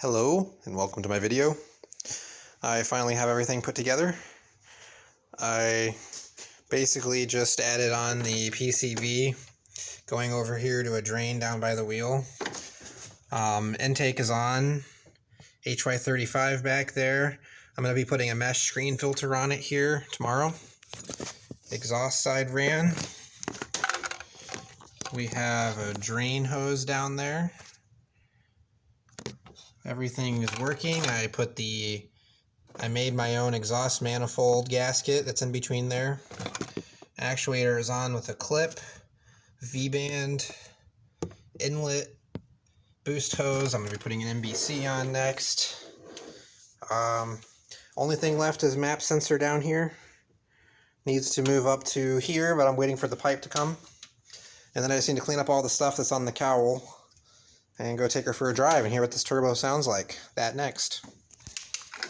Hello and welcome to my video. I finally have everything put together. I basically just added on the PCV going over here to a drain down by the wheel. Intake is on, HY35 back there. I'm going to be putting a mesh screen filter on it here tomorrow. Exhaust side ran. We have a drain hose down there. Everything is working. I made my own exhaust manifold gasket that's in between there. Actuator is on with a clip, V-band, inlet, boost hose. I'm going to be putting an MBC on next. Only thing left is map sensor down here. Needs to move up to here, but I'm waiting for the pipe to come. And then I just need to clean up all the stuff that's on the cowl and go take her for a drive and hear what this turbo sounds like. That next.